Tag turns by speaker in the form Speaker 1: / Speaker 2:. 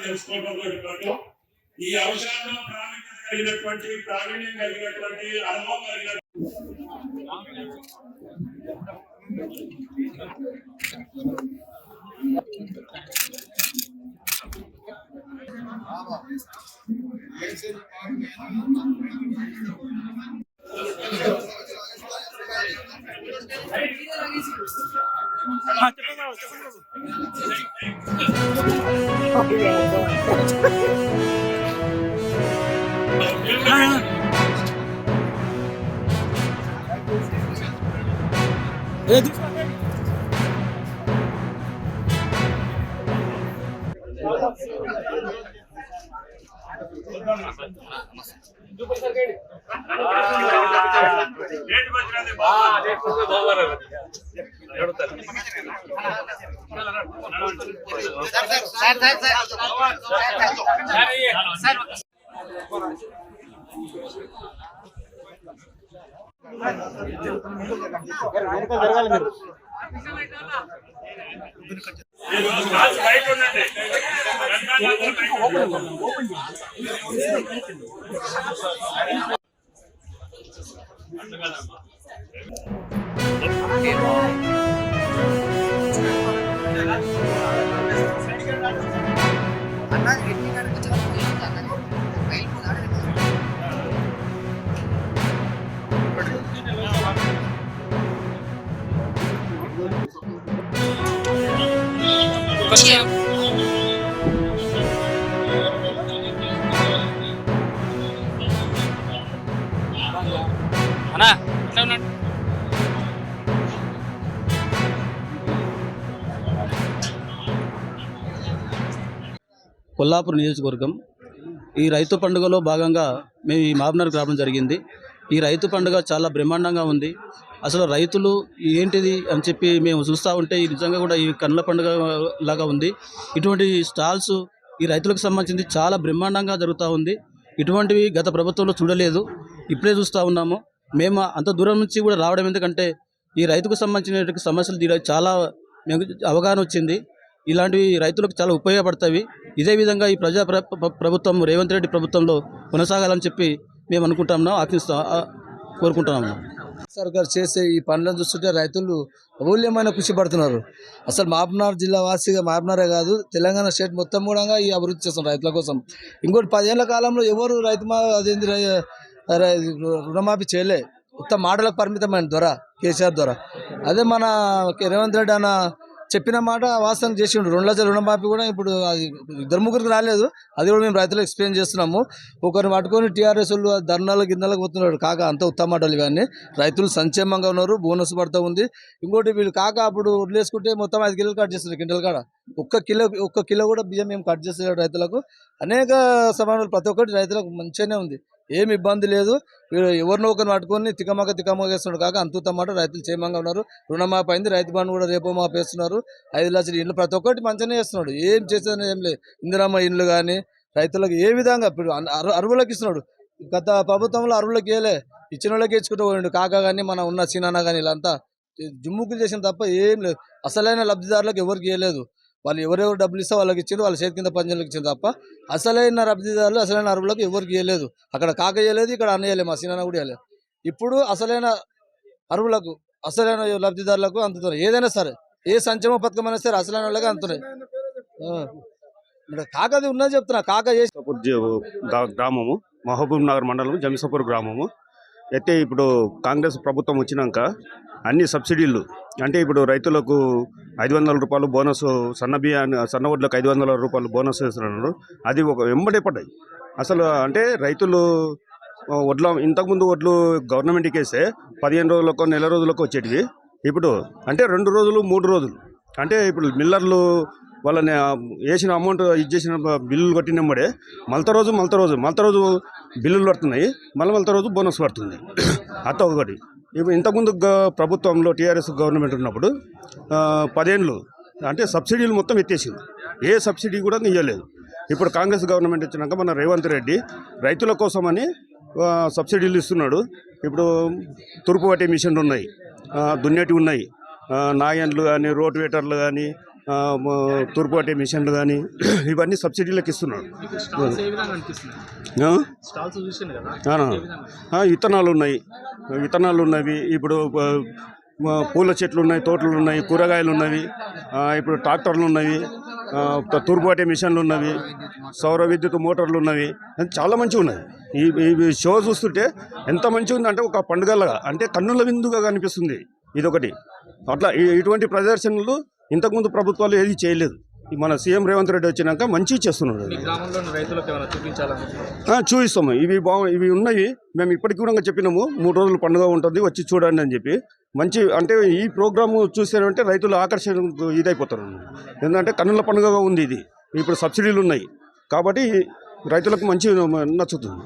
Speaker 1: తెలుసుకోవడంతో పాటు ఈ అంశాల్లో ప్రావీణ్యం కలిగినటువంటి అనుభవం కలిగిన
Speaker 2: కొల్లాపూర్ నియోజకవర్గం ఈ రైతు పండుగలో భాగంగా మేము ఈ మాబ్నర్కి రావడం జరిగింది. ఈ రైతు పండుగ చాలా బ్రహ్మాండంగా ఉంది. అసలు రైతులు ఏంటిది అని చెప్పి మేము చూస్తూ ఉంటే ఈ నిజంగా కూడా ఈ కన్నుల పండుగ లాగా ఉంది. ఇటువంటి స్టాల్స్ ఈ రైతులకు సంబంధించి చాలా బ్రహ్మాండంగా జరుగుతూ ఉంది. ఇటువంటివి గత ప్రభుత్వంలో చూడలేదు, ఇప్పుడే చూస్తూ ఉన్నాము. మేము అంత దూరం నుంచి కూడా రావడం ఎందుకంటే ఈ రైతుకు సంబంధించిన సమస్యలు చాలా మేము అవగాహన వచ్చింది. ఇలాంటివి రైతులకు చాలా ఉపయోగపడతాయి. ఇదే విధంగా ఈ ప్రభుత్వం రేవంత్ రెడ్డి ప్రభుత్వంలో కొనసాగాలని చెప్పి మేము కోరుకుంటున్నాము.
Speaker 3: సర్కార్ చేసే ఈ పనులను చూస్తుంటే రైతులు అమూల్యమైన కృషి పడుతున్నారు. అసలు మాబ్నార్ జిల్లా వాసిగా మాబ్నారే కాదు, తెలంగాణ స్టేట్ మొత్తం కూడా ఈ అభివృద్ధి చేస్తున్నారు రైతుల కోసం. ఇంకోటి 10 ఏళ్ల కాలంలో ఎవరు రుణమాఫీ చేయలే, ఉత్త మాటలకు పరిమితమైన ద్వారా కేసీఆర్ ద్వారా. అదే మన రేవంత్ రెడ్డి అన్న చెప్పిన మాట వాస్తవం చేసిండు. 2 లక్షల రుణమాఫీ కూడా ఇప్పుడు అది 2-3 రాలేదు. అది కూడా మేము రైతులకు ఎక్స్ప్లెయిన్ చేస్తున్నాము. ఒకరిని పట్టుకొని టీఆర్ఎస్ వాళ్ళు ధర్నాలకు గిన్నెలకు పోతున్నాడు. కాక అంత ఉత్తమ మాటలు ఇవన్నీ. రైతులు సంక్షేమంగా ఉన్నారు, బోనస్ పడుతూ ఉంది. ఇంకోటి వీళ్ళు కాక అప్పుడు వదిలేసుకుంటే మొత్తం 5 కిలోలు కట్ చేస్తున్నారు కింటల్ కాడ. ఒక్క కిలో కూడా బియ్యం మేము కట్ చేస్తున్నాడు రైతులకు. అనేక సమానాలు ప్రతి ఒక్కటి రైతులకు మంచిగానే ఉంది, ఏమి ఇబ్బంది లేదు. ఎవరినో ఒకరిని పట్టుకొని తికమక వేస్తున్నాడు కాక అంతుతమాట రైతులు క్షేమంగా ఉన్నారు. రుణమాఫీ అయింది, రైతు బంధు కూడా రేపో మాఫీ వేస్తున్నారు. 5 లక్షల ఇండ్లు ప్రతి ఒక్కటి మంచిగానే చేస్తున్నాడు. ఏం చేసేది ఏం లేదు. ఇందిరమ్మ ఇండ్లు కానీ రైతులకు ఏ విధంగా ఇప్పుడు అరువులకు ఇస్తున్నాడు. గత ప్రభుత్వంలో అరువులకు ఇవ్వలే, ఇచ్చిన వాళ్ళకి ఇచ్చుకుంటూ పోయిండు కాక కానీ మన ఉన్న సీనాన్న కానీ వీళ్ళంతా జుమ్ముకులు చేసిన తప్ప ఏం లేదు. అసలైన లబ్ధిదారులకు ఎవరికి ఇవ్వలేదు. వాళ్ళు ఎవరెవరు డబ్బులు ఇస్తే వాళ్ళకి ఇచ్చారు, వాళ్ళ చేతి కింద పంజలకు ఇచ్చింది తప్ప అసలైన లబ్ధిదారులు అసలైన అరువులకు ఎవరికి ఇవ్వలేదు. అక్కడ కాక ఇవ్వలేదు, ఇక్కడ అన్న ఇవ్వలేదు, మా సీనాన్న కూడా ఇవ్వలేదు. ఇప్పుడు అసలైన అరువులకు అసలైన లబ్ధిదారులకు అందుతున్నాయి. ఏదైనా సరే ఏ సంక్షేమ పథకం అయినా సరే అసలైన వాళ్ళకి అందుతున్నాయి. కాకది ఉన్నది చెప్తున్నా. కాక
Speaker 4: గ్రామము మహబూబ్ నగర్ మండలం జంసపూర్ గ్రామము అయితే ఇప్పుడు కాంగ్రెస్ ప్రభుత్వం వచ్చినాక అన్ని సబ్సిడీలు అంటే ఇప్పుడు రైతులకు 500 రూపాయలు బోనస్, సన్న వడ్లకు 500 రూపాయలు బోనస్ వేస్తున్నారు. అది ఒక వెంబడే పడ్డాయి. అసలు అంటే రైతులు ఇంతకుముందు వడ్లు గవర్నమెంట్కి వేస్తే 15 రోజులకు నెల రోజులకు వచ్చేటివి. ఇప్పుడు అంటే 2 రోజులు 3 రోజులు అంటే ఇప్పుడు మిల్లర్లు వాళ్ళని వేసిన అమౌంట్ ఇచ్చేసిన బిల్లులు కొట్టినమ్మడే మలత రోజు బిల్లులు పడుతున్నాయి, మలత రోజు బోనస్ పడుతుంది. అట్ట ఒకటి. ఇప్పుడు ఇంతకుముందు ప్రభుత్వంలో టీఆర్ఎస్ గవర్నమెంట్ ఉన్నప్పుడు 10 ఏళ్ళు అంటే సబ్సిడీలు మొత్తం ఎత్తేసింది, ఏ సబ్సిడీ కూడా ఇవ్వలేదు. ఇప్పుడు కాంగ్రెస్ గవర్నమెంట్ వచ్చినాక మన రేవంత్ రెడ్డి రైతుల కోసమని సబ్సిడీలు ఇస్తున్నాడు. ఇప్పుడు తురుపు పట్టే మిషన్లు ఉన్నాయి, దున్నేటివి ఉన్నాయి, నాయన్లు కానీ రోటివేటర్లు కానీ తూర్పు పట్టే మిషన్లు కానీ ఇవన్నీ సబ్సిడీలకు ఇస్తున్నాడు. విత్తనాలు ఉన్నవి ఇప్పుడు పూల చెట్లు ఉన్నాయి, తోటలు ఉన్నాయి, కూరగాయలు ఉన్నవి, ఇప్పుడు ట్రాక్టర్లు ఉన్నవి, తూర్పు పట్టే మిషన్లు ఉన్నవి, సౌర విద్యుత్ మోటార్లు ఉన్నవి. చాలా మంచిగా ఉన్నది. ఈ షో చూస్తుంటే ఎంత మంచిగా ఉందంటే ఒక పండుగలాగా, అంటే కన్నుల విందుగా కనిపిస్తుంది ఇదొకటి. అట్లా ఇటువంటి ప్రదర్శనలు ఇంతకుముందు ప్రభుత్వాలు ఏది చేయలేదు. మన సీఎం రేవంత్ రెడ్డి వచ్చినాక మంచిగా చేస్తున్నాడు. చూపిస్తాము. ఇవి ఉన్నాయి. మేము ఇప్పటికి కూడా చెప్పినాము 3 రోజులు పండుగ ఉంటుంది, వచ్చి చూడండి అని చెప్పి. మంచి అంటే ఈ ప్రోగ్రాము చూసారంటే రైతులు ఆకర్షణ ఇదైపోతారు. ఎందుకంటే కన్నుల పండుగగా ఉంది ఇది. ఇప్పుడు సబ్సిడీలు ఉన్నాయి కాబట్టి రైతులకు మంచి నచ్చుతుంది.